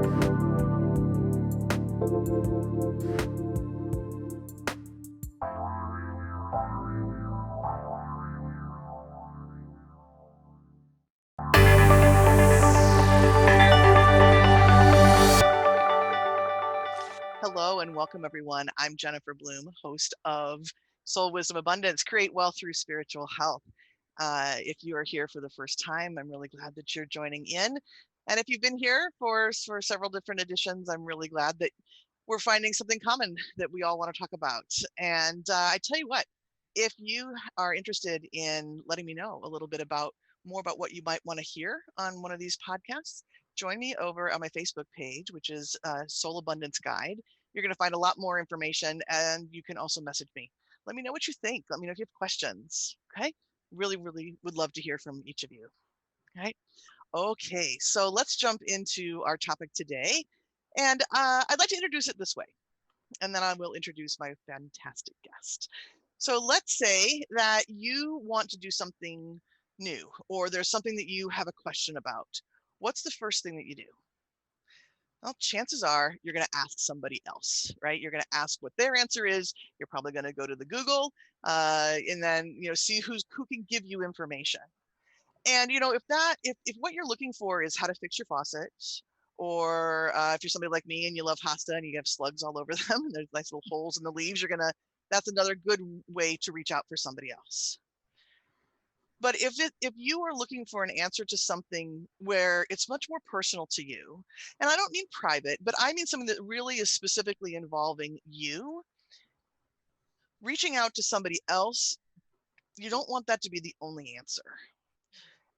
Hello and welcome everyone. I'm Jennifer Bloome, host of Soul Wisdom Abundance, Create Wealth Through Spiritual Health. If you are here for the first time, I'm really glad that you're joining in. And if you've been here for several different editions, I'm really glad that we're finding something common that we all want to talk about. And I tell you what, if you are interested in letting me know a little bit more about what you might want to hear on one of these podcasts, join me over on my Facebook page, which is Soul Abundance Guide. You're going to find a lot more information, and you can also message me. Let me know what you think. Let me know if you have questions. Okay. Really, really would love to hear from each of you. Okay. Okay. So let's jump into our topic today. And I'd like to introduce it this way, and then I will introduce my fantastic guest. So let's say that you want to do something new, or there's something that you have a question about. What's the first thing that you do? Well, chances are you're going to ask somebody else, right? You're going to ask what their answer is. You're probably going to go to the Google, and then see who can give you information. And if what you're looking for is how to fix your faucet, or if you're somebody like me and you love hosta and you have slugs all over them, and there's nice little holes in the leaves, that's another good way to reach out for somebody else. But if you are looking for an answer to something where it's much more personal to you, and I don't mean private, but I mean something that really is specifically involving you, reaching out to somebody else, you don't want that to be the only answer.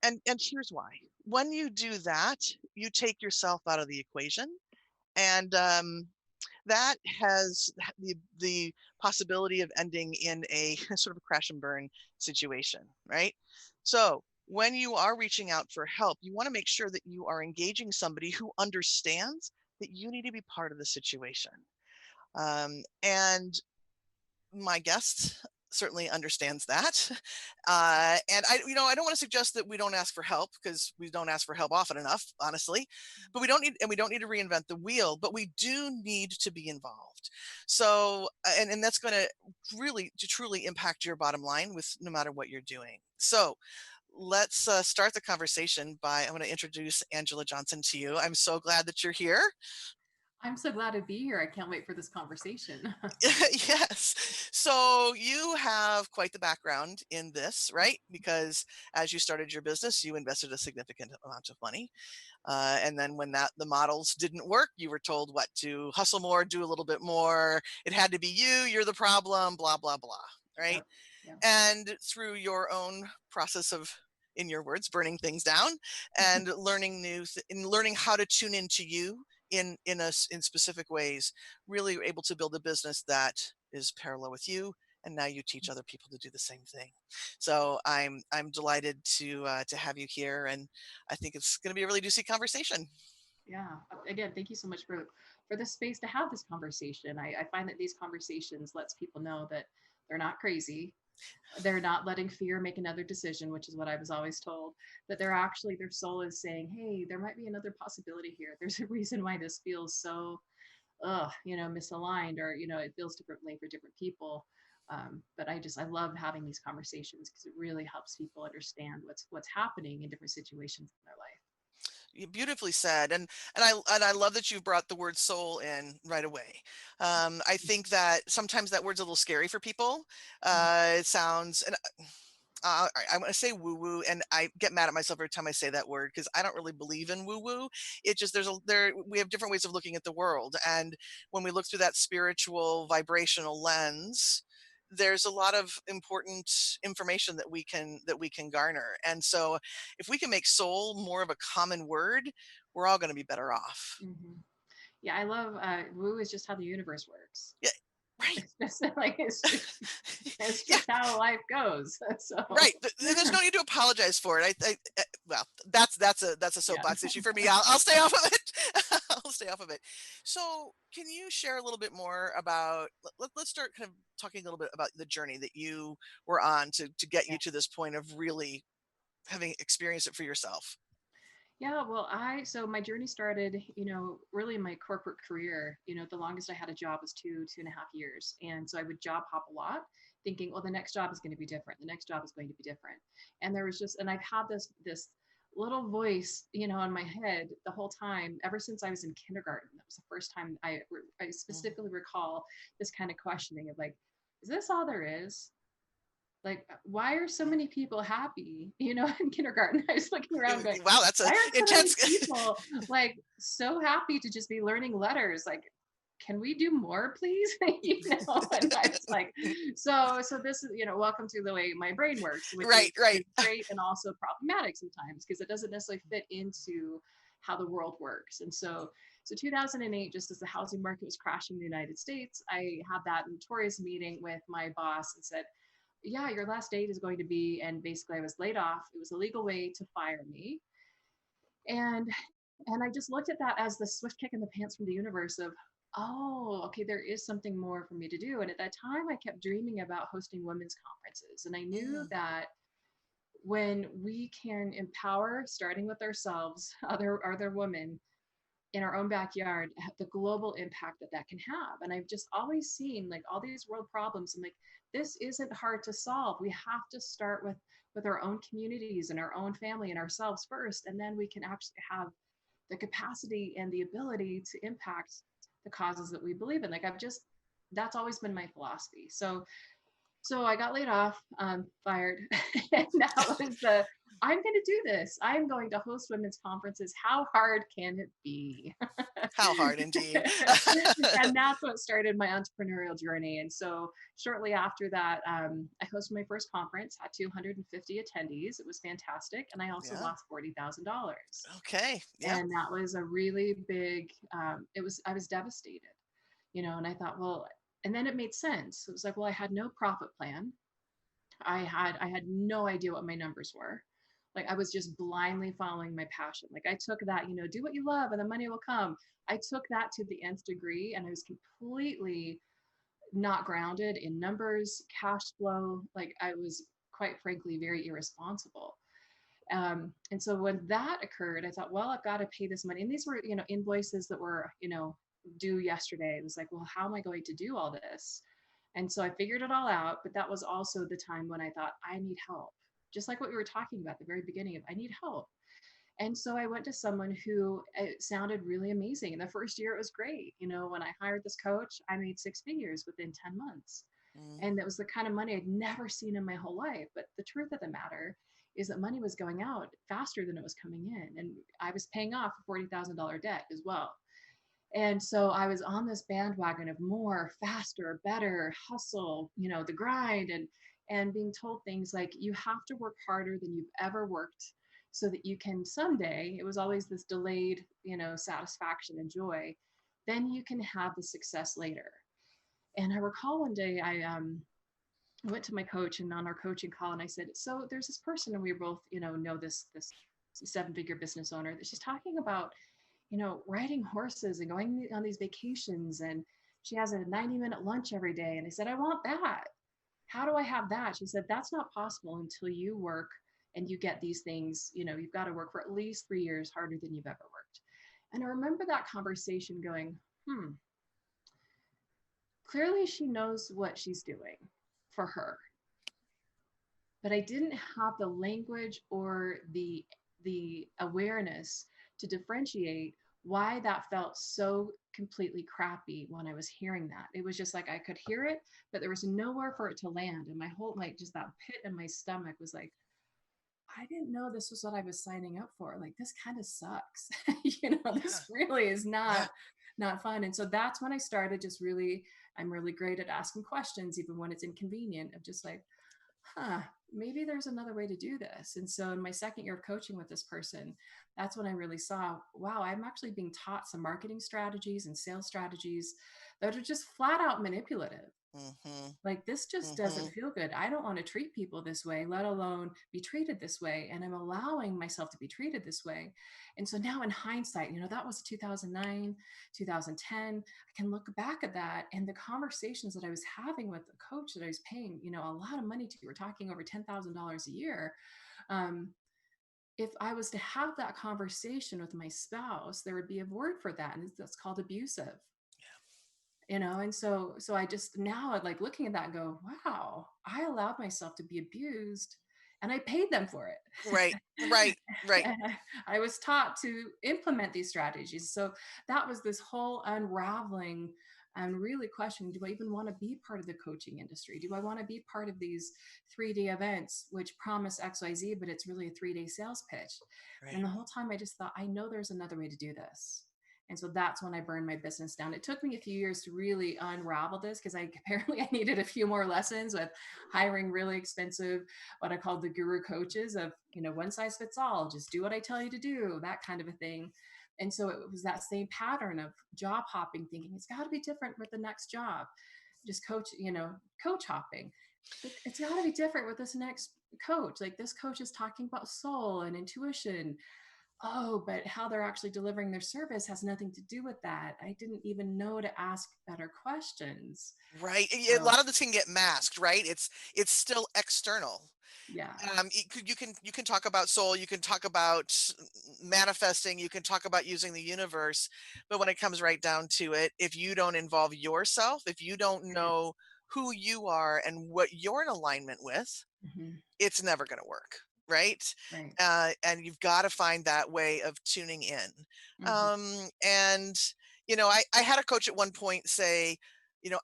And here's why. When you do that, you take yourself out of the equation, and that has the possibility of ending in a sort of a crash and burn situation, right? So when you are reaching out for help, you want to make sure that you are engaging somebody who understands that you need to be part of the situation. And my guest certainly understands that. And I don't want to suggest that we don't ask for help, because we don't ask for help often enough, honestly, but we don't need to reinvent the wheel, but we do need to be involved. So, and that's going to really, to truly impact your bottom line with no matter what you're doing. So let's start the conversation I'm going to introduce Angella Johnson to you. I'm so glad that you're here. I'm so glad to be here. I can't wait for this conversation. Yes. So you have quite the background in this, right? Because as you started your business, you invested a significant amount of money. And then when the models didn't work, you were told what to hustle more, do a little bit more. It had to be you. You're the problem, blah, blah, blah. Right. Yep. Yep. And through your own process of, in your words, burning things down and learning how to tune into you in specific ways, really able to build a business that is parallel with you, and now you teach other people to do the same thing. So I'm delighted to have you here, and I think it's going to be a really juicy conversation. Yeah. Again, thank you so much for this space to have this conversation. I find that these conversations lets people know that they're not crazy. They're not letting fear make another decision, which is what I was always told. That they're actually their soul is saying, "Hey, there might be another possibility here. There's a reason why this feels so misaligned, or it feels differently for different people." But I love having these conversations because it really helps people understand what's happening in different situations in their life. Beautifully said, and I love that you've brought the word soul in right away. I think that sometimes that word's a little scary for people. It sounds, and I'm going to say woo woo, and I get mad at myself every time I say that word, because I don't really believe in woo woo. It just we have different ways of looking at the world, and when we look through that spiritual vibrational lens, there's a lot of important information that we can garner. And so if we can make soul more of a common word, we're all going to be better off. Hmm. Yeah, I love woo is just how the universe works. Yeah, right. It's just it's Yeah, just how life goes. So right. There's no need to apologize for it. Well, that's a yeah. soapbox issue for me. I'll stay off of it. I'll stay off of it. So, can you share a little bit more about? Let's start kind of talking a little bit about the journey that you were on to get Yeah. you to this point of really having experienced it for yourself. Yeah, well, so my journey started, really in my corporate career. The longest I had a job was 2.5 years. And so I would job hop a lot, thinking, well, the next job is going to be different. The next job is going to be different. And there was just, and I've had this little voice, in my head the whole time, ever since I was in kindergarten. That was the first time I Mhm. specifically recall this kind of questioning of like, is this all there is? Like, why are so many people happy? In kindergarten, I was looking around going, Wow, that's a why are so many intense. people like so happy to just be learning letters? Like, can we do more, please? And I was like, so this is, welcome to the way my brain works, which Right, is right. great and also problematic sometimes because it doesn't necessarily fit into how the world works. And so 2008, just as the housing market was crashing in the United States, I had that notorious meeting with my boss and said, yeah, your last date is going to be, and basically I was laid off. It was a legal way to fire me. And I just looked at that as the swift kick in the pants from the universe of, oh, okay, there is something more for me to do. And at that time I kept dreaming about hosting women's conferences. And I knew Mm, that when we can empower, starting with ourselves, other women in our own backyard, the global impact that that can have. And I've just always seen like all these world problems and like this isn't hard to solve. We have to start with our own communities and our own family and ourselves first, and then we can actually have the capacity and the ability to impact the causes that we believe in. Like I've just that's always been my philosophy. So I got laid off, fired, and that was the I'm going to do this. I'm going to host women's conferences. How hard can it be? how hard indeed. And that's what started my entrepreneurial journey. And so shortly after that, I hosted my first conference, had 250 attendees. It was fantastic. And I also Yeah. lost $40,000. Okay. Yeah. And that was a really big, I was devastated, and I thought, well, and then it made sense. It was like, well, I had no profit plan. I had no idea what my numbers were. Like I was just blindly following my passion. Like I took that, do what you love and the money will come. I took that to the nth degree and I was completely not grounded in numbers, cash flow. Like I was quite frankly very irresponsible. And so when that occurred, I thought, well, I've got to pay this money. And these were, invoices that were, due yesterday. It was like, well, how am I going to do all this? And so I figured it all out. But that was also the time when I thought, I need help. Just like what we were talking about at the very beginning of, I need help. And so I went to someone who it sounded really amazing. And the first year it was great. When I hired this coach, I made six figures within 10 months. Mm, And that was the kind of money I'd never seen in my whole life. But the truth of the matter is that money was going out faster than it was coming in. And I was paying off a $40,000 debt as well. And so I was on this bandwagon of more, faster, better, hustle, the grind and being told things like you have to work harder than you've ever worked so that you can someday, it was always this delayed, satisfaction and joy, then you can have the success later. And I recall one day I went to my coach and on our coaching call and I said, so there's this person and we both, know this seven-figure business owner that she's talking about, riding horses and going on these vacations and she has a 90-minute lunch every day. And I said, I want that. How do I have that? She said, that's not possible until you work and you get these things, you've got to work for at least 3 years harder than you've ever worked. And I remember that conversation going, clearly she knows what she's doing for her, but I didn't have the language or the awareness to differentiate why that felt so completely crappy when I was hearing that. It was just like I could hear it, but there was nowhere for it to land. And my whole like just that pit in my stomach was like, I didn't know this was what I was signing up for. Like this kind of sucks. yeah. This really is Yeah. not fun. And so that's when I started just really, I'm really great at asking questions, even when it's inconvenient, of just like, maybe there's another way to do this. And so in my second year of coaching with this person, that's when I really saw, wow, I'm actually being taught some marketing strategies and sales strategies that are just flat out manipulative. Mm-hmm. Like, this just Mm-hmm. doesn't feel good. I don't want to treat people this way, let alone be treated this way. And I'm allowing myself to be treated this way. And so now in hindsight, that was 2009, 2010. I can look back at that and the conversations that I was having with the coach that I was paying, a lot of money to. We're talking over $10,000 a year. Um, if I was to have that conversation with my spouse, there would be a word for that, and that's called abusive. And so I just now I'd like looking at that and go, wow, I allowed myself to be abused and I paid them for it. Right, right, right, And I was taught to implement these strategies. So that was this whole unraveling and really questioning, do I even want to be part of the coaching industry? Do I want to be part of these 3-day events which promise XYZ, but it's really a 3-day sales pitch? And right. the whole time I just thought, I know there's another way to do this. And so that's when I burned my business down. It took me a few years to really unravel this because I apparently I needed a few more lessons with hiring really expensive, what I call the guru coaches of, one size fits all, just do what I tell you to do, that kind of a thing. And so it was that same pattern of job hopping, thinking it's got to be different with the next job, just coach hopping. It's got to be different with this next coach. Like this coach is talking about soul and intuition. Oh, but how they're actually delivering their service has nothing to do with that. I didn't even know to ask better questions. Right. A So, lot of this can get masked, right? It's still external. yeah, You can talk about soul, you can talk about manifesting, you can talk about using the universe, but when it comes right down to it, if you don't involve yourself, if you don't right. know who you are and what you're in alignment with, Hmm. it's never going to work, right? Right. And you've got to find that way of tuning in. Hmm. And I had a coach at one point say,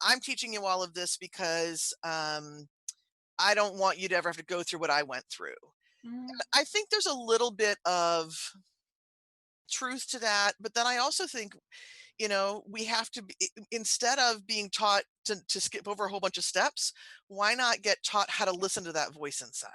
I'm teaching you all of this because I don't want you to ever have to go through what I went through. Hmm. I think there's a little bit of truth to that, but then I also think, we have to be, instead of being taught to skip over a whole bunch of steps, why not get taught how to listen to that voice inside?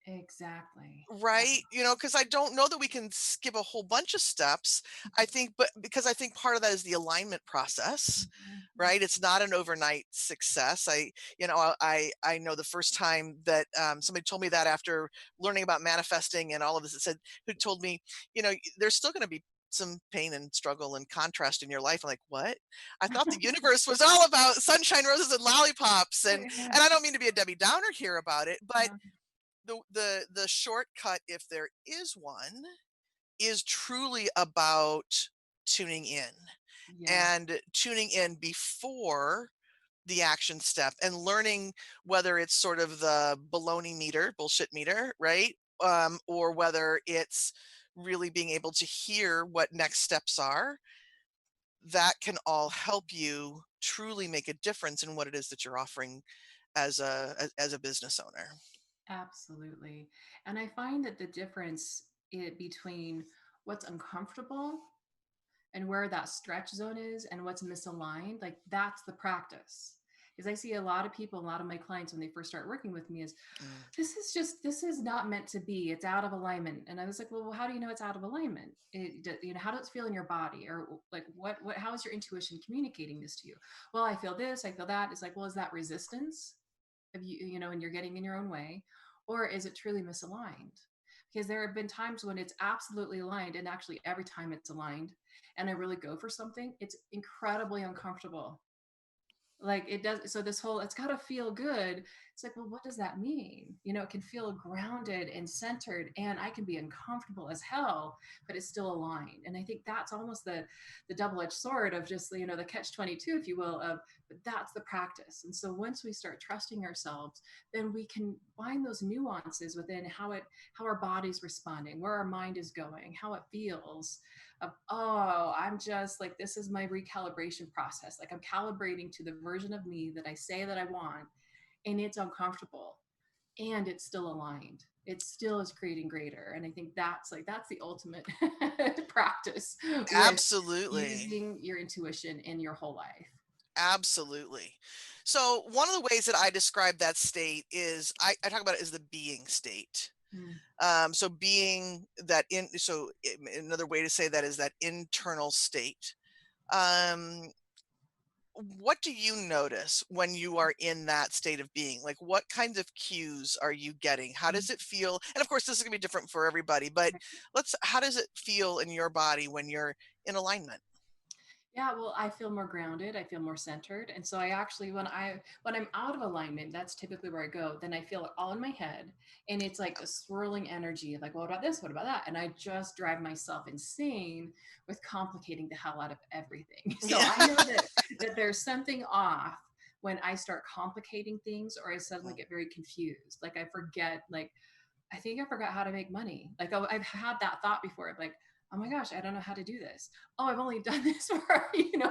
Exactly. Right? Because I don't know that we can skip a whole bunch of steps. I think, but because I think part of that is the alignment process, Mhm. right? It's not an overnight success. I know the first time that somebody told me that after learning about manifesting and all of this, it said, who told me, there's still going to be some pain and struggle and contrast in your life. I'm like, what? I thought the universe was all about sunshine, roses, and lollipops. And I don't mean to be a Debbie Downer here about it, but the shortcut, if there is one, is truly about tuning in Yeah, and tuning in before the action step and learning whether it's sort of the baloney meter, bullshit meter, right? Or whether it's really being able to hear what next steps are. That can all help you truly make a difference in what it is that you're offering as a business owner. absolutely. And I find that the difference between what's uncomfortable and where that stretch zone is and what's misaligned, like that's the practice. Because I see a lot of people, a lot of my clients when they first start working with me is, Mm. this is not meant to be, it's out of alignment. And I was like, well, how do you know it's out of alignment? How does it feel in your body? Or like, how is your intuition communicating this to you? Well, I feel this, I feel that. It's like, well, is that resistance of and you're getting in your own way? Or is it truly misaligned? Because there have been times when it's absolutely aligned, and actually every time it's aligned and I really go for something, it's incredibly uncomfortable. Like it does. So this whole, it's got to feel good. It's like, well, what does that mean? It can feel grounded and centered, and I can be uncomfortable as hell, but it's still aligned. And I think that's almost the double-edged sword of just, the catch 22, if you will, of, but that's the practice. And so once we start trusting ourselves, then we can find those nuances within how our body's responding, where our mind is going, how it feels, of, oh, I'm just like, this is my recalibration process. Like I'm calibrating to the version of me that I say that I want, and it's uncomfortable and it's still aligned. It still is creating greater. And I think that's the ultimate practice with Absolutely. using your intuition in your whole life. Absolutely. So one of the ways that I describe that state is I talk about it as the being state. Mm. So being that another way to say that is that internal state. Um, what do you notice when you are in that state of being? Like what kinds of cues are you getting? How does it feel? And of course, this is gonna be different for everybody, but how does it feel in your body when you're in alignment? Yeah, well, I feel more grounded. I feel more centered. And so I actually, when I'm out of alignment, that's typically where I go. Then I feel it all in my head. And it's like the swirling energy of like, well, what about this? What about that? And I just drive myself insane with complicating the hell out of everything. So Yeah. I know that there's something off when I start complicating things or I suddenly get very confused. Like I forget, like I think I forgot how to make money. Like I've had that thought before, like, oh my gosh, I don't know how to do this. Oh, I've only done this for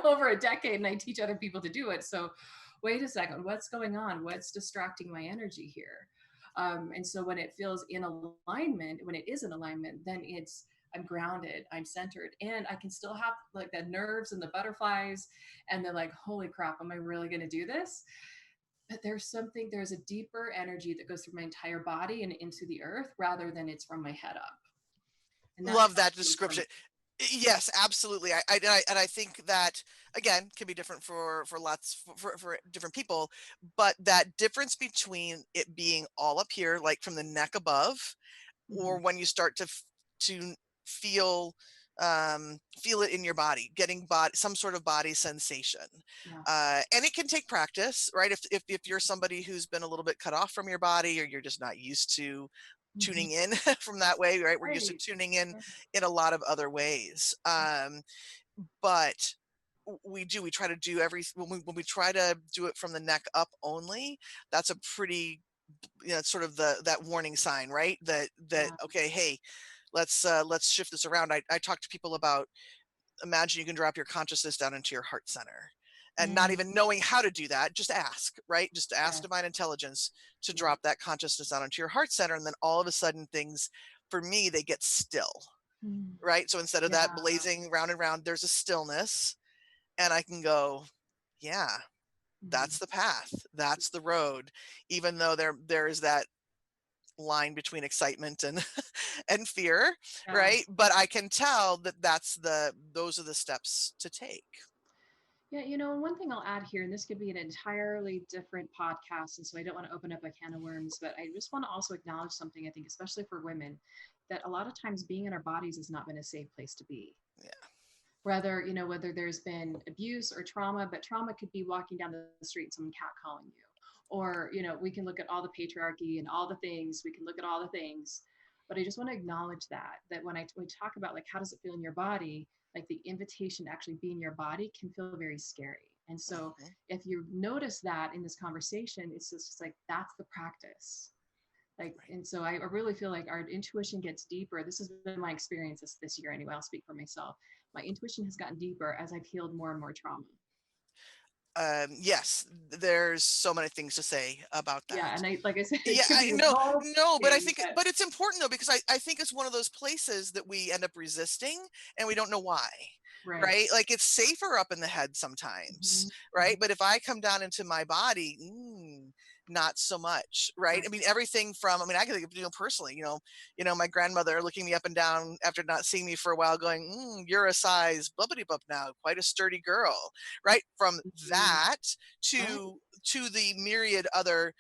over a decade, and I teach other people to do it. So, wait a second, what's going on? What's distracting my energy here? And so when it feels in alignment, when it is in alignment, then I'm grounded, I'm centered, and I can still have like the nerves and the butterflies, and they're like, holy crap, am I really going to do this? But there's a deeper energy that goes through my entire body and into the earth rather than it's from my head up. And that's Love that really for me. description. Yes, absolutely. I think that again can be different for lots for different people, but that difference between it being all up here, like from the neck above, or Mhm. when you start to feel feel it in your body, getting some sort of body sensation, Yeah. and it can take practice, right? If you're somebody who's been a little bit cut off from your body, or you're just not used to Mhm. tuning in from that way, right? We're used to Right. tuning in Yeah. in a lot of other ways, but we try to do when we try to do it from the neck up only. That's a pretty, sort of that warning sign, right? That Yeah. okay, hey, let's shift this around. I talk to people about, imagine you can drop your consciousness down into your heart center, and not Mm. even knowing how to do that, just ask, right? Just ask Yes. divine intelligence to Yeah. drop that consciousness down into your heart center, and then all of a sudden things, for me, they get still, Mm. right? So instead of that Yeah. blazing round and round, there's a stillness, and I can go, yeah, Mhm. that's the path, that's the road, even though there is that line between excitement and and fear, Yeah. right? But I can tell that those are the steps to take. Yeah, and one thing I'll add here, and this could be an entirely different podcast, and so I don't want to open up a can of worms, but I just want to also acknowledge something, I think, especially for women, that a lot of times being in our bodies has not been a safe place to be. Yeah. Whether there's been abuse or trauma, but trauma could be walking down the street and someone catcalling you. Or, we can look at all the patriarchy and all the things, we can look at all the things. But I just want to acknowledge that when we talk about like how does it feel in your body, like the invitation to actually be in your body can feel very scary. And so Mhm. if you notice that in this conversation, it's just like that's the practice. Like, Right. and so I really feel like our intuition gets deeper. This has been my experience this year anyway. I'll speak for myself. My intuition has gotten deeper as I've healed more and more trauma. Yes, there's so many things to say about Yeah, that. and like I said, it Yeah, could I be this know, whole no, but I thing, think, but but it's important though, because I think it's one of those places that we end up resisting, and we don't know why, right. right? Like it's safer up in the head sometimes, Hmm. right? Hmm. But if I come down into my body, not so much, right? Right. I mean, everything from, I mean, I can think of, personally, my grandmother looking me up and down after not seeing me for a while, going, you're a size blubbity bub now, quite a sturdy girl, right? From Mhm. that Right. to the myriad other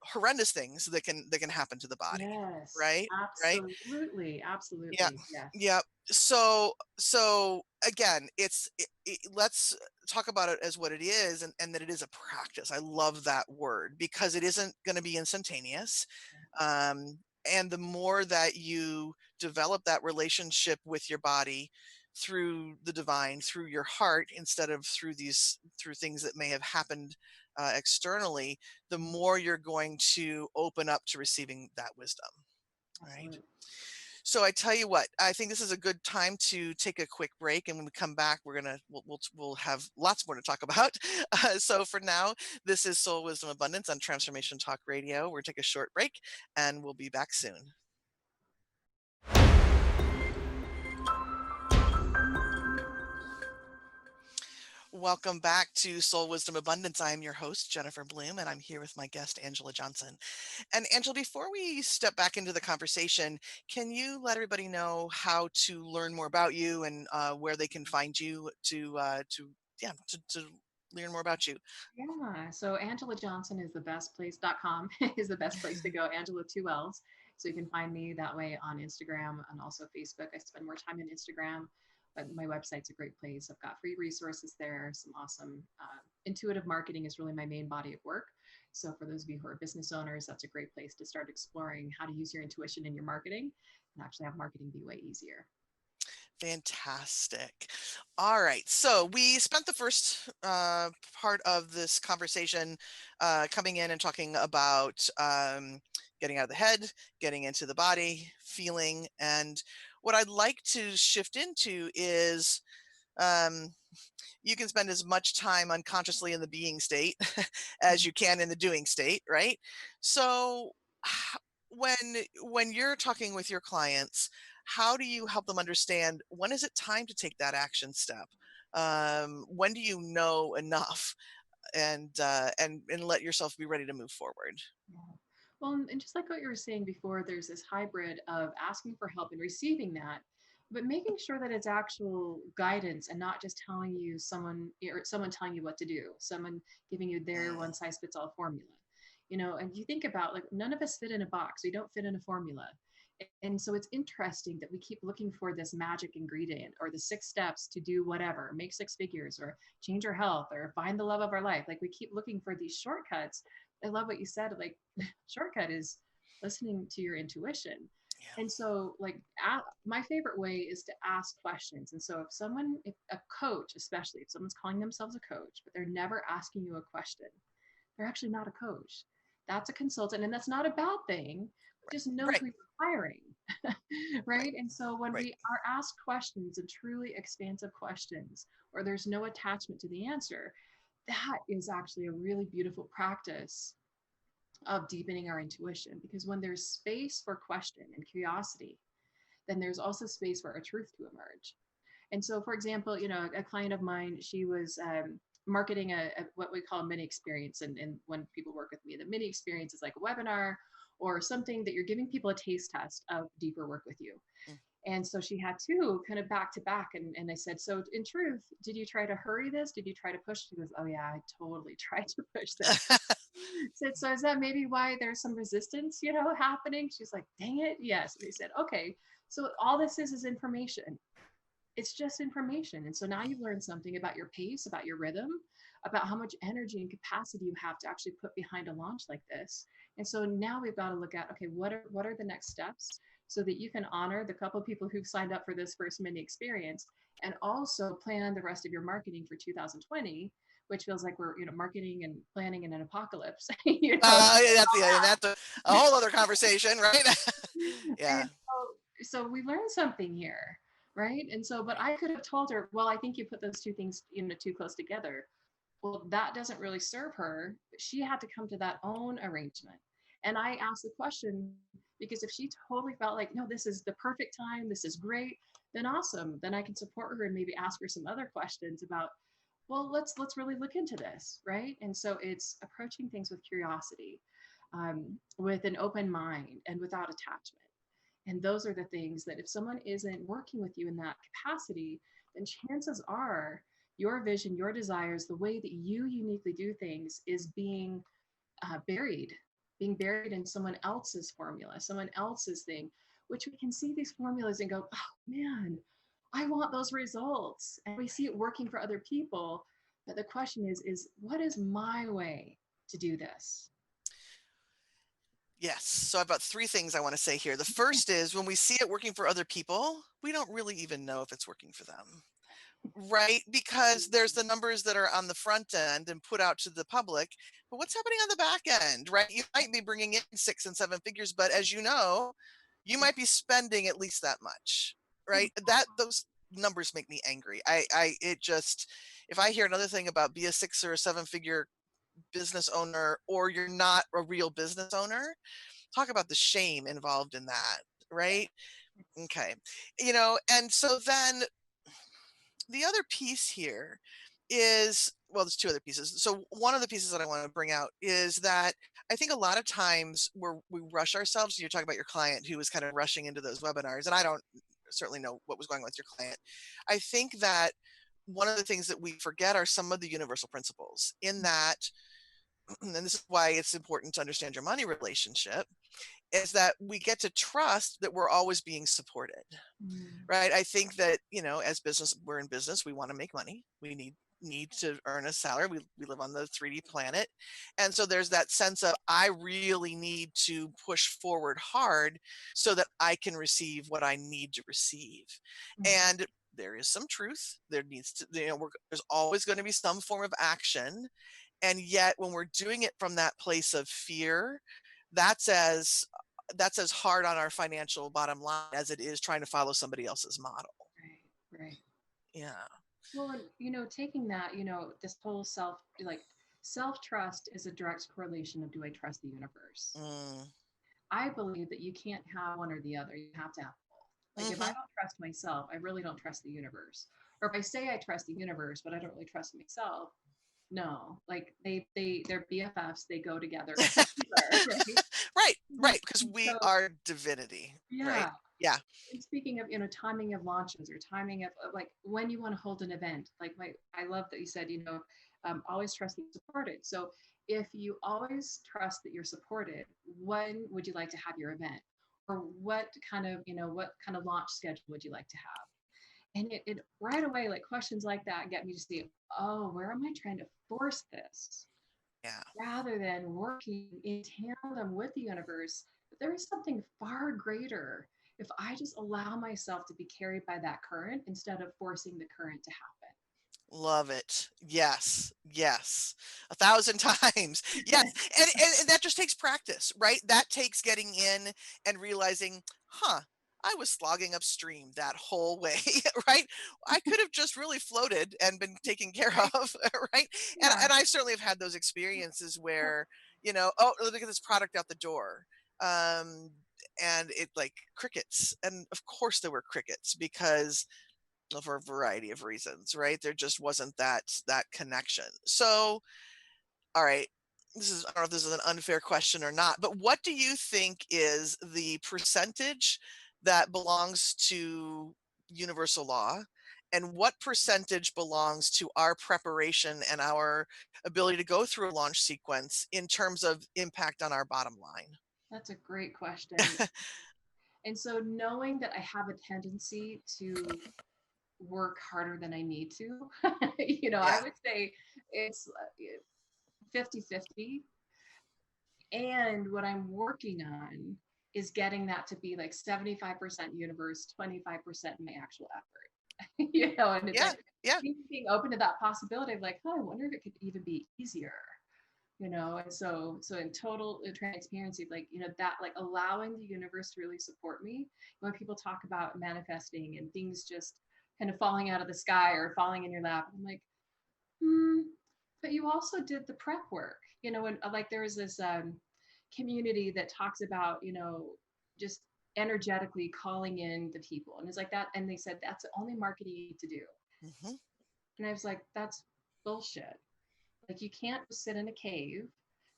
horrendous things that can happen to the body, Yes, right? Right? absolutely, Yeah. absolutely. Yes. Yeah. So again, let's talk about it as what it is, and that it is a practice. I love that word because it isn't going to be instantaneous. Um, and the more that you develop that relationship with your body through the divine, through your heart, instead of through things that may have happened externally, the Mhm. more you're going to open up to receiving that wisdom. Right. Absolutely. So I tell you what, I think this is a good time to take a quick break, and when we come back, we'll have lots more to talk about. So for now, this is Soul Wisdom Abundance on Transformation Talk Radio. We'll take a short break, and we'll be back soon. Welcome back to Soul Wisdom Abundance. I am your host, Jennifer Bloome, and I'm here with my guest, Angela Johnson. And Angela, before we step back into the conversation, can you let everybody know how to learn more about you, and where they can find you to learn more about you? Yeah. So Angela Johnson is the best place.com is the best place to go. Angela two L's. So you can find me that way on Instagram and also Facebook. I spend more time on Instagram. but my website's a great place. I've got free resources there, some awesome intuitive marketing is really my main body of work. So for those of you who are business owners, that's a great place to start exploring how to use your intuition in your marketing and actually have marketing be way easier. Fantastic. All right. So we spent the first part of this conversation coming in and talking about getting out of the head, getting into the body, feeling. And what I'd like to shift into is um, you can spend as much time unconsciously in the being state as you can in the doing state, right? So when you're talking with your clients, how do you help them understand when is it time to take that action step? When do you know enough and let yourself be ready to move forward? Yeah. Well, and just like what you were saying before, there's this hybrid of asking for help and receiving that, but making sure that it's actual guidance and not just telling you someone or someone telling you what to do, someone giving you their one Mm, size fits all formula. You know, and you think about like none of us fit in a box. We don't fit in a formula. And so it's interesting that we keep looking for this magic ingredient or the 6 steps to do whatever, make 6 figures or change our health or find the love of our life. Like we keep looking for these shortcuts. I love what you said. Like shortcut is listening to your intuition. yeah. And so like my favorite way is to ask questions. And so if a coach, especially if someone's calling themselves a coach, but they're never asking you a question, they're actually not a coach. That's a consultant, and that's not a bad thing. Just know Right, who you're hiring, right, right? And so when right. we are asked questions and truly expansive questions, or there's no attachment to the answer, that is actually a really beautiful practice of deepening our intuition. Because when there's space for question and curiosity, then there's also space for a truth to emerge. And so, for example, you know, a client of mine, she was marketing what we call a mini experience. And when people work with me, the mini experience is like a webinar or something that you're giving people a taste test of deeper work with you. Mm. And so she had two kind of back to back. And I said, so in truth, did you try to hurry this? Did you try to push? She goes, oh, yeah, I totally tried to push this. Said, so is that maybe why there's some resistance, you know, happening? She's like, dang it. Yes. And they said, okay, so all this is information. It's just information. And so now you've learned something about your pace, about your rhythm, about how much energy and capacity you have to actually put behind a launch like this. And so now we've got to look at, okay, what are the next steps so that you can honor the couple of people who've signed up for this first mini experience and also plan the rest of your marketing for 2020, which feels like we're, you know, marketing and planning in an apocalypse, you know. That's a whole other conversation, right? Yeah. And so we learned something here, right? And so, but I could have told her, well, I think you put those two things, you know, too close together. Well, that doesn't really serve her. But she had to come to that own arrangement. And I asked the question because if she totally felt like, no, this is the perfect time, this is great, then awesome. Then I can support her and maybe ask her some other questions about, well, let's really look into this, right? And so it's approaching things with curiosity, with an open mind and without attachment. And those are the things that if someone isn't working with you in that capacity, then chances are your vision, your desires, the way that you uniquely do things is being buried in someone else's formula, someone else's thing, which we can see these formulas and go, oh man, I want those results. And we see it working for other people. But the question is what is my way to do this? Yes. So I've got three things I want to say here. The first is when we see it working for other people, we don't really even know if it's working for them. Right? Because there's the numbers that are on the front end and put out to the public, but what's happening on the back end, right? You might be bringing in 6 and 7 figures, but as you know, you might be spending at least that much, right? Those numbers make me angry. It just, if I hear another thing about be a 6 or 7 figure business owner or you're not a real business owner, talk about the shame involved in that, right? Okay. And so then the other piece here is, well, there's two other pieces. So one of the pieces that I want to bring out is that I think a lot of times we rush ourselves. You're talking about your client who was kind of rushing into those webinars, and I don't certainly know what was going on with your client. I think that one of the things that we forget are some of the universal principles in that and this is why it's important to understand your money relationship, is that we get to trust that we're always being supported. Mm, Right. I think that, as we're in business, we want to make money. We need to earn a salary. We live on the 3D planet. And so there's that sense of I really need to push forward hard so that I can receive what I need to receive. mhm. And there is some truth. There needs to, there's always going to be some form of action. And yet when we're doing it from that place of fear, that's as that's as hard on our financial bottom line as it is trying to follow somebody else's model. Right, right. Yeah. Well, and taking that, this whole self trust is a direct correlation of, do I trust the universe? Mm. I believe that you can't have one or the other. You have to have both. Like, if I Mm-hmm. don't trust myself, I really don't trust the universe. Or if I say I trust the universe, but I don't really trust myself, no. Like, they're BFFs. They go together everywhere, right? Right, Mhm. right, because we So are divinity, right? yeah. Yeah. And speaking of, timing of launches, or timing of like when you want to hold an event, like I love that you said, always trust that you're supported. So if you always trust that you're supported, when would you like to have your event? Or what kind of launch schedule would you like to have? And it right away, like questions like that get me to see, oh, where am I trying to force this? Yeah. Rather than working in tandem with the universe, but there is something far greater if I just allow myself to be carried by that current instead of forcing the current to Love it. Yes. Yes. 1,000 times. Yes. happen. And that just takes practice, right? That takes getting in and realizing, huh, I was slogging upstream that whole way, right? I could have just really floated and been taken care Right? of, right? And Yeah. and I certainly have had those experiences where, oh, look at this product out the door. Um, and it like crickets. And of course there were crickets because for a variety of reasons, right? There just wasn't that connection. So, all right, I don't know if this is an unfair question or not, but what do you think is the percentage that belongs to universal law? And what percentage belongs to our preparation and our ability to go through a launch sequence in terms of impact on our bottom line? That's a great question. And so knowing that I have a tendency to work harder than I need to, I Yeah. would say it's 50-50. And what I'm working on is getting that to be like 75% universe, 25% my actual effort. And it's Yeah. like Yeah. being open to that possibility of like, oh, I wonder if it could even be easier. And so in total transparency, like, that, like, allowing the universe to really support me. When people talk about manifesting and things just kind of falling out of the sky or falling in your lap, I'm like, hmm, but you also did the prep work, and like there was this community that talks about, just energetically calling in the people. And it's like that. And they said, that's the only marketing you need to do. Hmm. And I was like, that's bullshit. Like, you can't just sit in a cave,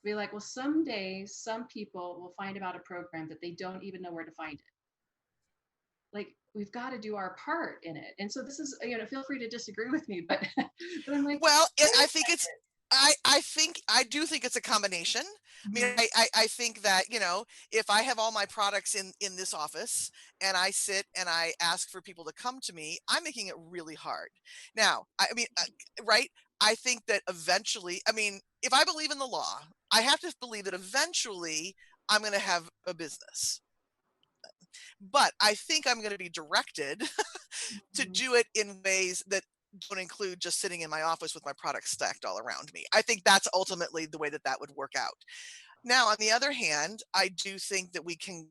be like, well, someday some people will find about a program that they don't even know where to find it. Like, we've got to do our part in it. And so this is, feel free to disagree with me, but but I'm like, Well, wait I a think it's second. I do think it's a combination. I mean, Mhm. I think that, if I have all my products in this office and I sit and I ask for people to come to me, I'm making it really hard. Now, I mean, right? I think that eventually, I mean, if I believe in the law, I have to believe that eventually I'm going to have a business. But I think I'm going to be directed to Mhm. do it in ways that don't include just sitting in my office with my products stacked all around me. I think that's ultimately the way that that would work out. Now, on the other hand, I do think that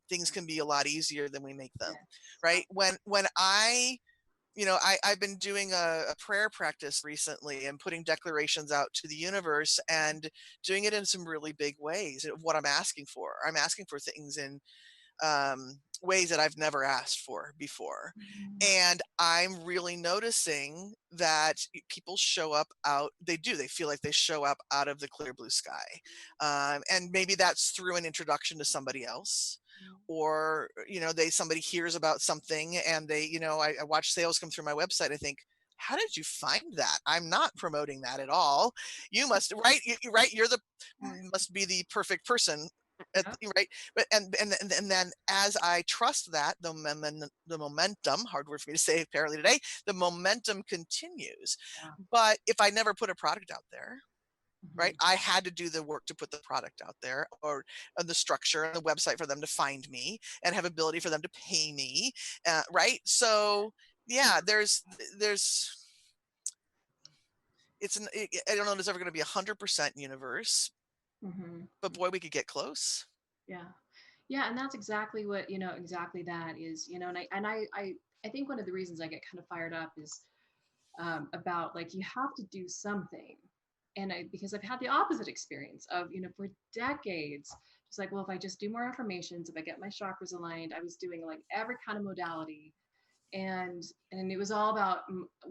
things can be a lot easier than we make them, Yes. right? When I've been doing a prayer practice recently and putting declarations out to the universe and doing it in some really big ways of what I'm asking for. I'm asking for things in ways that I've never asked for before. Mhm. And I'm really noticing that people show up out, they feel like they show up out of the clear blue sky. And maybe that's through an introduction to somebody else. Or, somebody hears about something and I watch sales come through my website. I think, how did you find that? I'm not promoting that at all. You must, right? Right. You're the, must be the perfect person. Yeah. Right. But, and then as I trust that, the momentum, hard word for me to say apparently today, the momentum continues. Yeah. But if I never put a product out there, right, Mhm. I had to do the work to put the product out there, or the structure and the website for them to find me and have ability for them to pay me, right? So yeah, there's I don't know if there's ever going to be 100% universe, Mhm. but boy, we could get close. Yeah. Yeah, and that's exactly what, exactly that is, and I think one of the reasons I get kind of fired up is about like you have to do something. And because I've had the opposite experience of, for decades, just like, well, if I just do more affirmations, if I get my chakras aligned, I was doing like every kind of modality, and it was all about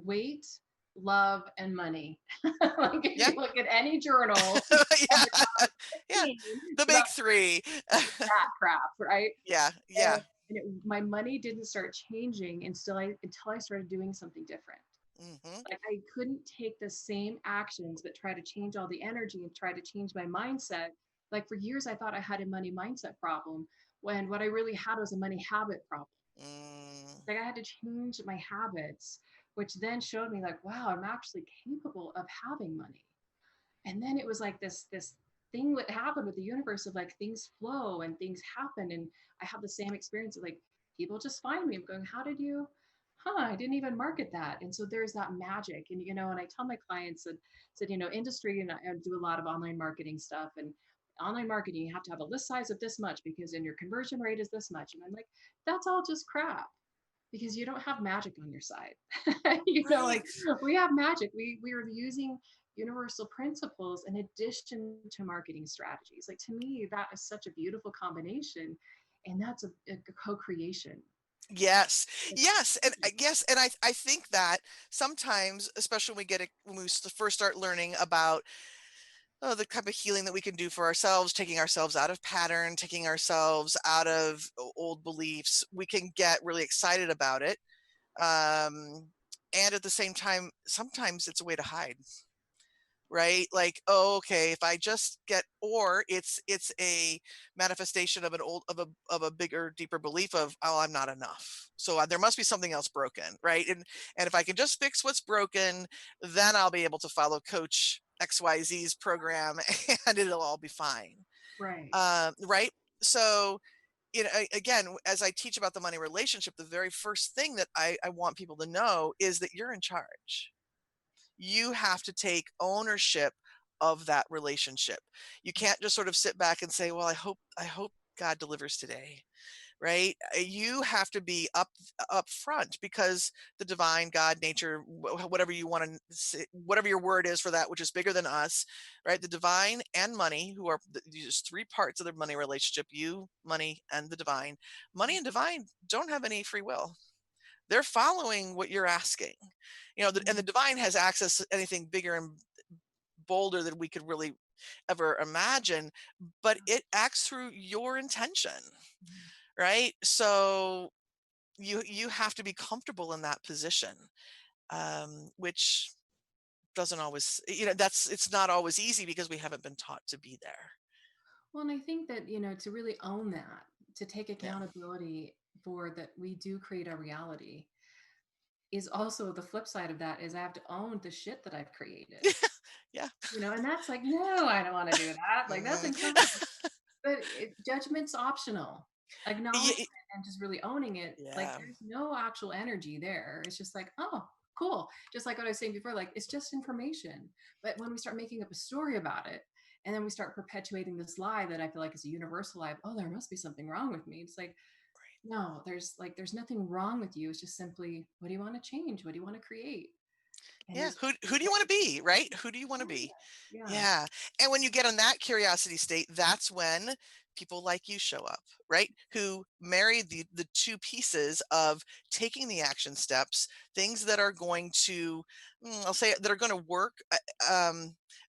weight, love, and money. Like if Yeah. you look at any journal of the Yeah. top Yeah. 15, The it's about big three. that crap, right? Yeah. Yeah. My money didn't start changing until I started doing something different. Hmm. Like I couldn't take the same actions but try to change all the energy and try to change my mindset. Like for years I thought I had a money mindset problem when what I really had was a money habit problem. Mm. Like I had to change my habits, which then showed me like, wow, I'm actually capable of having money. And then it was like this thing that happened with the universe of like things flow and things happen. And I have the same experience of like people just find me. I'm going, how did you? I didn't even market that. And so there's that magic. And and I tell my clients that said, industry, and I do a lot of online marketing stuff. And online marketing, you have to have a list size of this much because then your conversion rate is this much. And I'm like, that's all just crap because you don't have magic on your side. Right. Like we have magic. We are using universal principles in addition to marketing strategies. Like to me, that is such a beautiful combination, and that's a co-creation. Yes, It's yes, and yes, and I think that sometimes, especially when we first start learning about, oh, the type of healing that we can do for ourselves, taking ourselves out of pattern, taking ourselves out of old beliefs, we can get really excited about it. And at the same time, sometimes it's a way to hide, right? Like, oh, okay, if I just get, or it's a manifestation of a bigger, deeper belief of, oh, I'm not enough. So there must be something else broken, right? And if I can just fix what's broken, then I'll be able to follow Coach XYZ's program, and it'll all be fine. right. Right? So, again, as I teach about the money relationship, the very first thing that I want people to know is that you're in charge. You have to take ownership of that relationship. You can't just sort of sit back and say, well, I hope God delivers today, right? You have to be up front, because the divine, God, nature, whatever you want to say, whatever your word is for that, which is bigger than us, right? The divine and money, who are these three parts of the money relationship: you, money, and the divine. Money and divine don't have any free will. They're following what you're asking, and the divine has access to anything bigger and bolder than we could really ever imagine, but it acts through your intention, right? So you have to be comfortable in that position, which doesn't always, it's not always easy because we haven't been taught to be there. Well, and I think that, to really own that, to take Yeah. accountability for that we do create our reality is also the flip side of that is I have to own the shit that I've created. Yeah. And that's like, no, I don't want to do that. Like that's Mhm. uncomfortable. But judgment's optional. Ye- Acknowledgement and just really owning it, like yeah. there's no actual energy there. It's just like, oh, cool. Just like what I was saying before, like it's just information. But when we start making up a story about it, and then we start perpetuating this lie that I feel like is a universal lie, of, oh, there must be something wrong with me. It's like, no, there's nothing wrong with you. It's just simply, what do you want to change? What do you want to create? And Yeah. there's Who do you want to be, right? Who do you want to be? yeah. Yeah. And when you get in that curiosity state, that's when people like you show up, right? Who marry the two pieces of taking the action steps, things that are going to, I'll say it, that are going to work,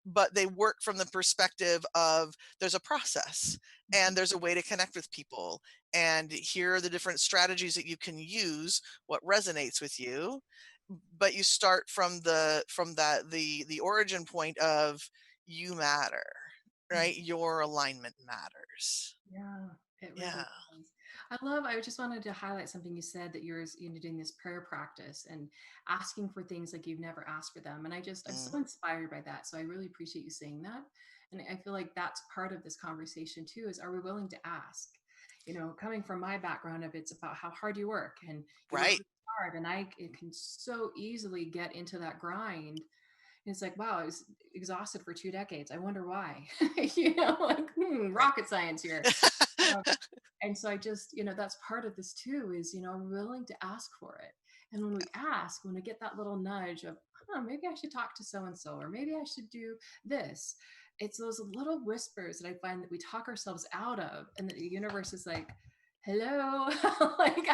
but they work from the perspective of there's a process and there's a way to connect with people. And here are the different strategies that you can use, what resonates with you. but you start from the origin point of you matter, Mm. right? Your alignment matters. Yeah, it Yeah. really does. I just wanted to highlight something you said, that you're doing this prayer practice and asking for things like you've never asked for them. And I'm Mm, so inspired by that. So I really appreciate you saying that. And I feel like that's part of this conversation too, is are we willing to ask? Coming from my background of, it's about how hard you work, and you work right. really hard, and it can so easily get into that grind. And it's like, wow, I was exhausted for 2 decades. I wonder why. Like, Right. rocket science here. Um, and so I just, that's part of this too, is, willing to ask for it. And when we ask, when we get that little nudge of, maybe I should talk to so and so, or maybe I should do this, it's those little whispers that I find that we talk ourselves out of, and that the universe is like, hello, like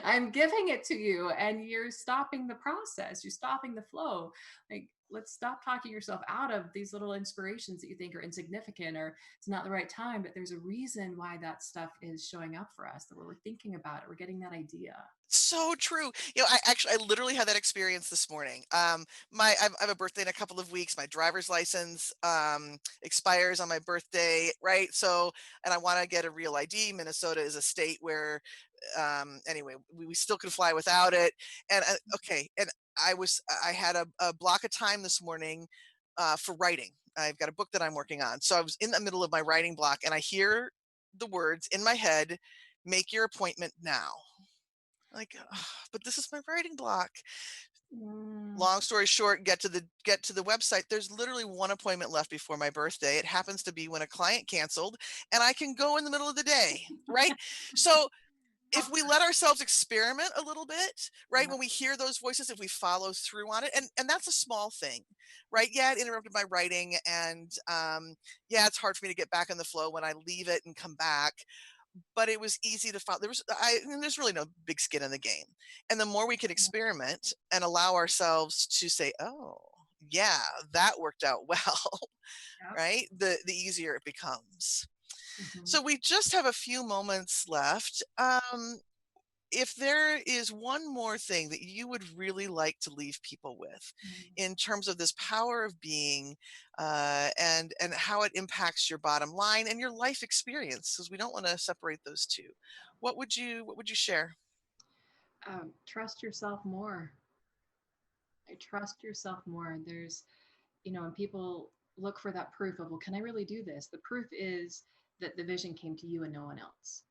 I'm giving it to you, and you're stopping the process, you're stopping the flow. Like, let's stop talking yourself out of these little inspirations that you think are insignificant, or it's not the right time, but there's a reason why that stuff is showing up for us, that we're thinking about it, we're getting that idea. So true. I literally had that experience this morning. I have a birthday in a couple of weeks. My driver's license expires on my birthday, right? So, and I want to get a real ID. Minnesota is a state where, anyway, we still can fly without it. And okay, and I had a block of time this morning for writing. I've got a book that I'm working on, so I was in the middle of my writing block, and I hear the words in my head, "Make your appointment now." Like, "Ugh, but this is my writing block." Mm. Long story short, get to the website. There's literally one appointment left before my birthday. It happens to be when a client canceled, and I can go in the middle of the day, right? So if we let ourselves experiment a little bit, right, Yeah. when we hear those voices, if we follow through on it, and that's a small thing, right? Yeah, it interrupted my writing, and yeah, it's hard for me to get back in the flow when I leave it and come back, but it was easy to follow. There's really no big skin in the game. And the more we can experiment and allow ourselves to say, "Oh, yeah, that worked out well," Yeah. right? The easier it becomes. Mhm. So we just have a few moments left. If there is one more thing that you would really like to leave people with Mm. in terms of this power of being, and how it impacts your bottom line and your life experience, because we don't want to separate those two, what would you share? Trust yourself more. I trust yourself more. There's, when people look for that proof of, well, can I really do this? The proof is that the vision came to you and no one else.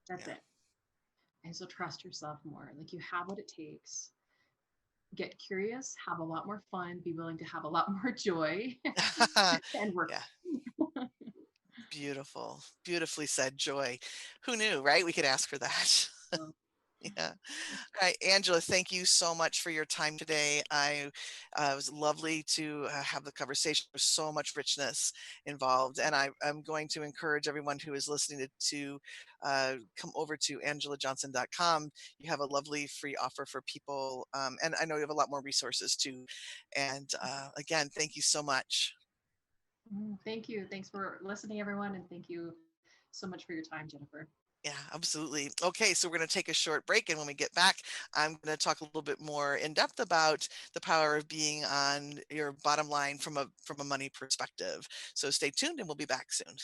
That's Yeah. it. And so trust yourself more. Like, you have what it takes. Get curious, have a lot more fun, be willing to have a lot more joy, and work. Yeah. Beautiful, beautifully said. Joy. Who knew, right? We could ask for that. So, Yeah. All right, Angela, thank you so much for your time today. It was lovely to have the conversation. There's so much richness involved, and I'm going to encourage everyone who is listening to come over to angelajohnson.com. You have a lovely free offer for people, and I know you have a lot more resources too. And again, thank you so much. thank you. Thanks for listening, everyone. And thank you so much for your time, Jennifer. Yeah, absolutely. Okay, so we're going to take a short break, and when we get back, I'm going to talk a little bit more in depth about the power of being on your bottom line from a money perspective. So stay tuned, and we'll be back soon.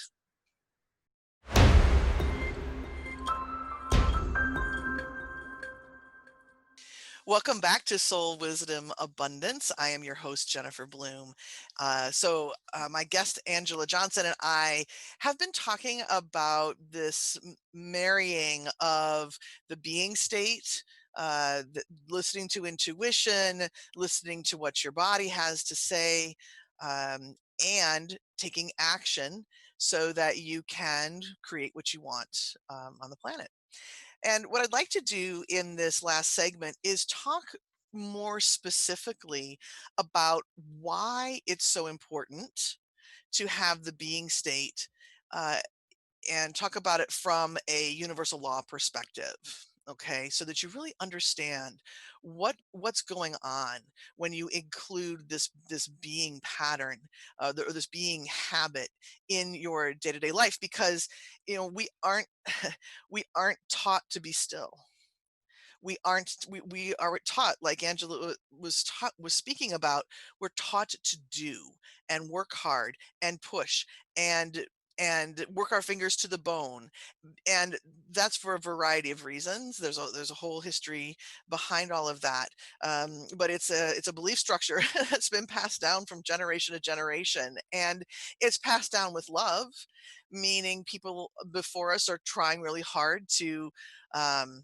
Welcome back to Soul Wisdom Abundance. I am your host, Jennifer Bloome. My guest, Angela Johnson, and I have been talking about this marrying of the being state, listening to intuition, listening to what your body has to say, and taking action so that you can create what you want on the planet. And what I'd like to do in this last segment is talk more specifically about why it's so important to have the being state, uh, and talk about it from a universal law perspective. Okay, so that you really understand what's going on when you include this being pattern, or this being habit in your day-to-day life, because we aren't we aren't taught to be still. We are taught, like Angela was speaking about, we're taught to do and work hard and push and work our fingers to the bone, and that's for a variety of reasons. There's a whole history behind all of that, but it's a belief structure that's been passed down from generation to generation, and it's passed down with love, meaning people before us are trying really hard to um,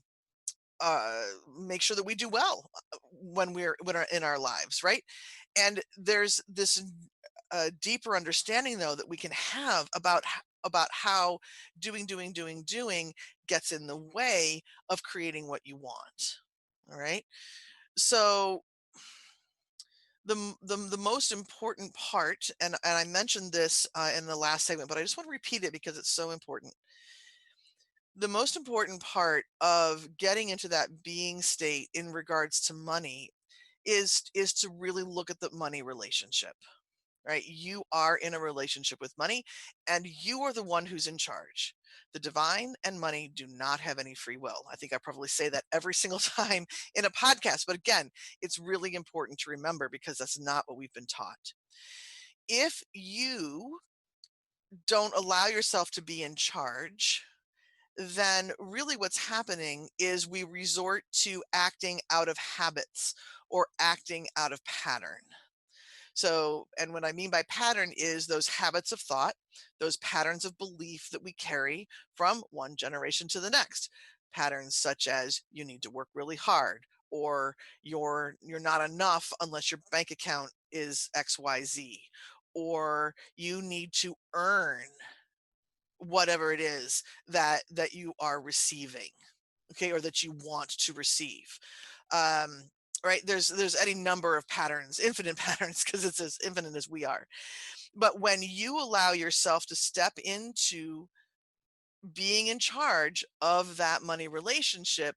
uh, make sure that we do well when we're in our lives, right? And there's this deeper understanding though that we can have about how doing gets in the way of creating what you want. All right. So the most important part, and I mentioned this in the last segment, but I just want to repeat it because it's so important. The most important part of getting into that being state in regards to money is to really look at the money relationship, right? You are in a relationship with money, and you are the one who's in charge. The divine and money do not have any free will. I think I probably say that every single time in a podcast, but again, it's really important to remember because that's not what we've been taught. If you don't allow yourself to be in charge, then really what's happening is we resort to acting out of habits or acting out of pattern. So, and what I mean by pattern is those habits of thought, those patterns of belief that we carry from one generation to the next. Patterns such as you need to work really hard, or you're not enough unless your bank account is XYZ, or you need to earn whatever it is that you are receiving, okay, or that you want to receive. um right, there's any number of patterns, infinite patterns, because it's as infinite as we are. But when you allow yourself to step into being in charge of that money relationship,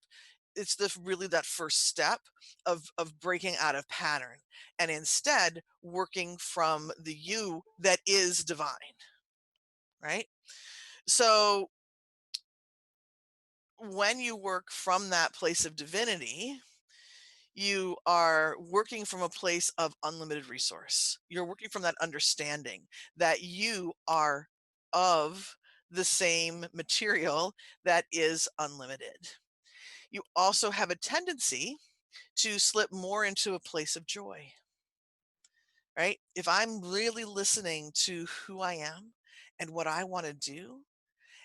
it's the really that first step of breaking out of pattern and instead working from the you that is divine, right? So when you work from that place of divinity, you are working from a place of unlimited resource. You're working from that understanding that you are of the same material that is unlimited. You also have a tendency to slip more into a place of joy, right? If I'm really listening to who I am and what I want to do,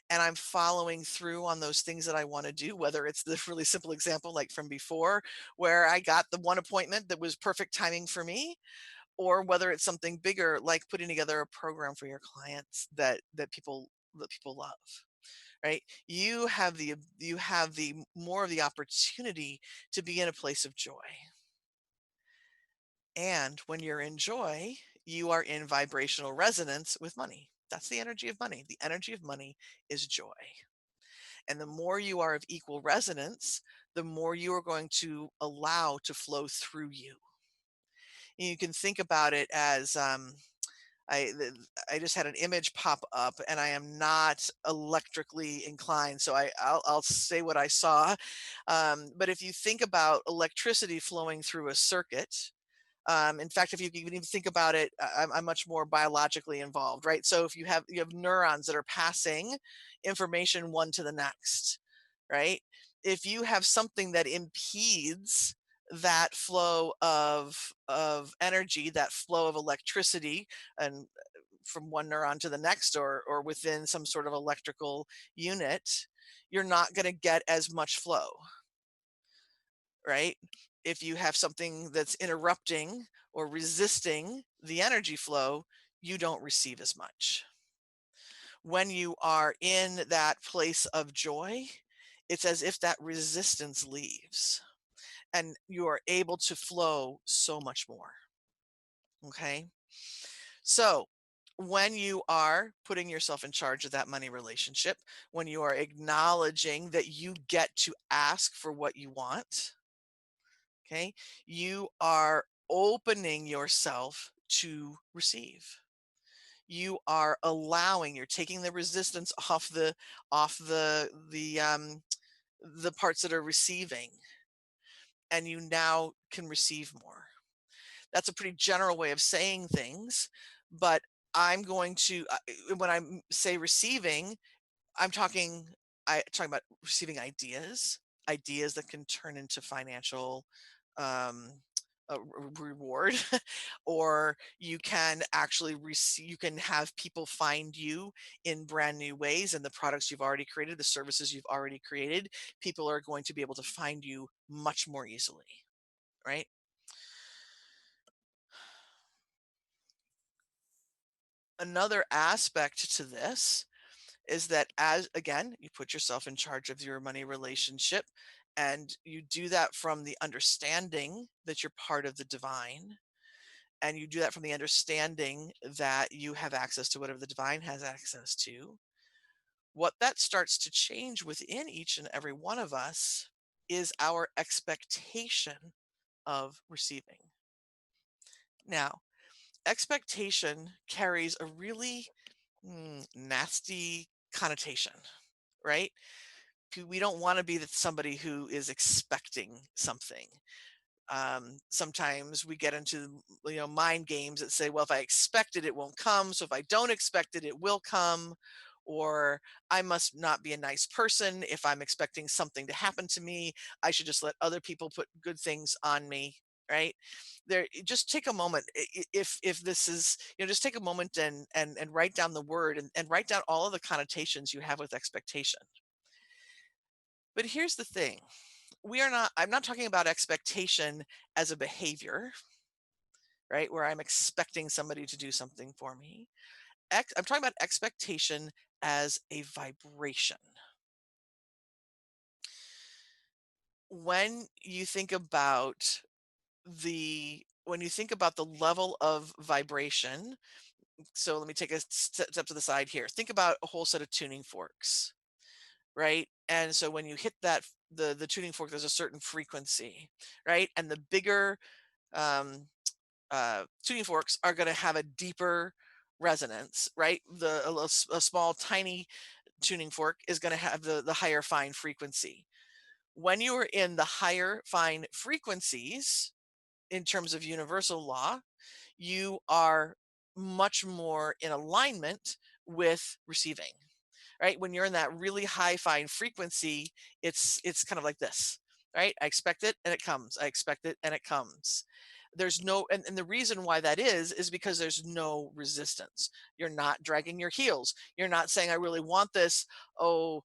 and I'm following through on those things that I want to do, whether it's the really simple example like from before, where I got the one appointment that was perfect timing for me, or whether it's something bigger like putting together a program for your clients that people love, right? You have the more of the opportunity to be in a place of joy. And when you're in joy, you are in vibrational resonance with money. That's the energy of money. The energy of money is joy. And the more you are of equal resonance, the more you are going to allow to flow through you. And you can think about it as I I just had an image pop up, and I am not electrically inclined, so I'll say what I saw. But if you think about electricity flowing through a circuit, in fact, if you can even think about it, I'm much more biologically involved, right? So if you have neurons that are passing information one to the next, right? If you have something that impedes that flow of energy, that flow of electricity, and from one neuron to the next, or within some sort of electrical unit, you're not going to get as much flow, right? If you have something that's interrupting or resisting the energy flow, you don't receive as much. When you are in that place of joy, it's as if that resistance leaves and you are able to flow so much more. Okay. So, when you are putting yourself in charge of that money relationship, when you are acknowledging that you get to ask for what you want, okay, you are opening yourself to receive. You are allowing, you're taking the resistance off the parts that are receiving. and you now can receive more. That's a pretty general way of saying things, but I'm going to when I say receiving, I'm talking about receiving ideas, ideas that can turn into financial um, reward, or you can actually receive. You can have people find you in brand new ways, and the products you've already created, the services you've already created. People are going to be able to find you much more easily, right? Another aspect to this is that, as again, you put yourself in charge of your money relationship, and you do that from the understanding that you're part of the divine, and you do that from the understanding that you have access to whatever the divine has access to. What that starts to change within each and every one of us is our expectation of receiving. Now, expectation carries a really nasty connotation, right? We don't want to be that somebody who is expecting something. Sometimes we get into mind games that say, well, if I expect it, it won't come. So if I don't expect it, it will come. Or I must not be a nice person if I'm expecting something to happen to me. I should just let other people put good things on me. Right there, just take a moment. If this is, just take a moment and write down the word, and write down all of the connotations you have with expectation. But here's the thing, I'm not talking about expectation as a behavior, right? Where I'm expecting somebody to do something for me. I'm talking about expectation as a vibration. When you think about when you think about the level of vibration, so let me take a step to the side here. Think about a whole set of tuning forks, right? And so when you hit the tuning fork, there's a certain frequency, right? And the bigger um, tuning forks are going to have a deeper resonance, right? A small, tiny tuning fork is going to have the higher fine frequency. When you are in the higher fine frequencies, in terms of universal law, you are much more in alignment with receiving, right? When you're in that really high fine frequency, it's kind of like this, right? I expect it and it comes. I expect it and it comes. There's no, and the reason why that is because there's no resistance. You're not dragging your heels. You're not saying, I really want this. Oh,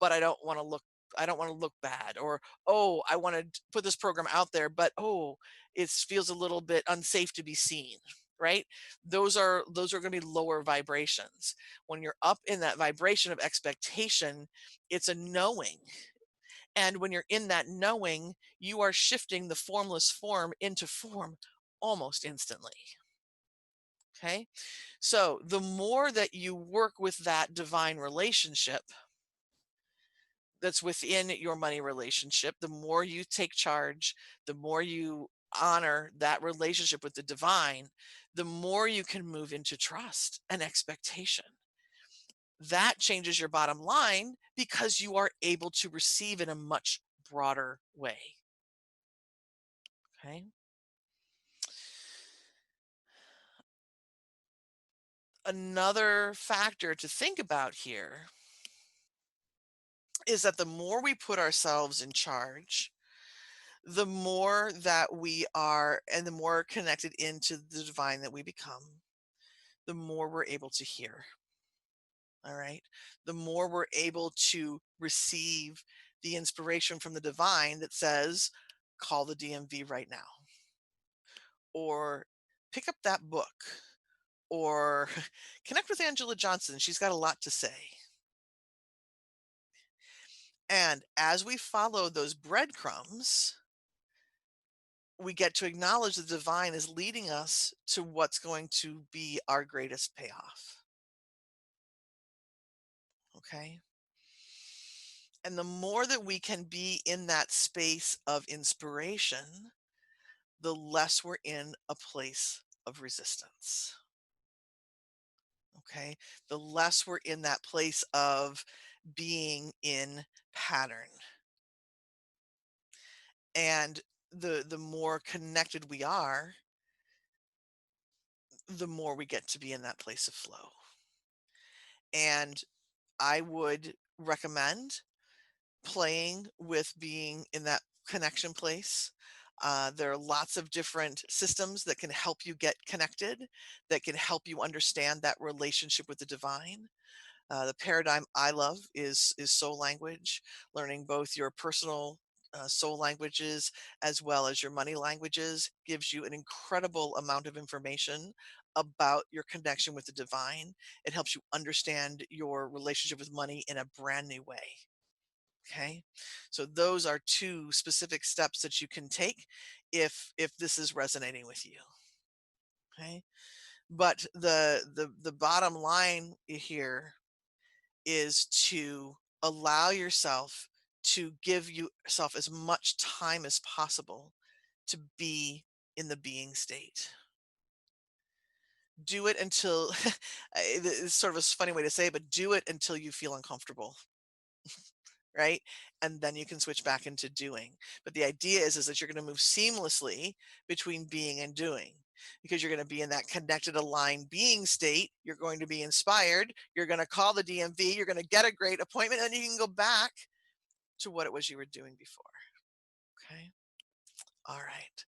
but I don't want to look bad, or oh, I want to put this program out there, but oh, it feels a little bit unsafe to be seen, right? Those are going to be lower vibrations. When you're up in that vibration of expectation, it's a knowing. And when you're in that knowing, you are shifting the formless form into form almost instantly. Okay. So the more that you work with that divine relationship that's within your money relationship, the more you take charge, the more you honor that relationship with the divine, the more you can move into trust and expectation. That changes your bottom line because you are able to receive in a much broader way. Okay. Another factor to think about here is that the more we put ourselves in charge, the more that we are, and the more connected into the divine that we become, the more we're able to hear. All right. The more we're able to receive the inspiration from the divine that says, call the DMV right now, or pick up that book, or connect with Angella Johnson. She's got a lot to say. And as we follow those breadcrumbs, we get to acknowledge the divine is leading us to what's going to be our greatest payoff. Okay. And the more that we can be in that space of inspiration, the less we're in a place of resistance. Okay. The less we're in that place of being in pattern. And the more connected we are, the more we get to be in that place of flow. And I would recommend playing with being in that connection place. There are lots of different systems that can help you get connected, that can help you understand that relationship with the divine. The paradigm I love is soul language, learning both your personal soul languages as well as your money languages gives you an incredible amount of information about your connection with the divine. It helps you understand your relationship with money in a brand new way. Okay. So those are two specific steps that you can take if this is resonating with you. Okay. But the bottom line here is to allow yourself to give yourself as much time as possible to be in the being state. Do it until it's sort of a funny way to say it, but do it until you feel uncomfortable, right? And then you can switch back into doing. But the idea is that you're going to move seamlessly between being and doing because you're going to be in that connected, aligned being state. You're going to be inspired. You're going to call the DMV. You're going to get a great appointment, and you can go back to what it was you were doing before. Okay. All right.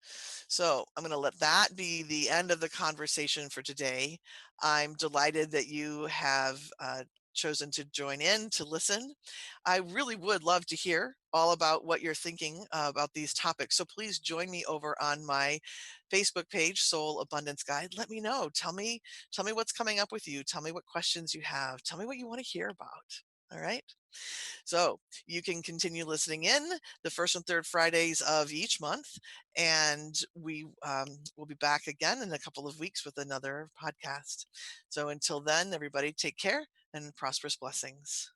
So I'm going to let that be the end of the conversation for today. I'm delighted that you have chosen to join in to listen. I really would love to hear all about what you're thinking about these topics. So please join me over on my Facebook page, Soul Abundance Guide. Let me know. Tell me what's coming up with you. Tell me what questions you have. Tell me what you want to hear about. All right. So you can continue listening in the first and third Fridays of each month. And we will be back again in a couple of weeks with another podcast. So until then, everybody take care and prosperous blessings.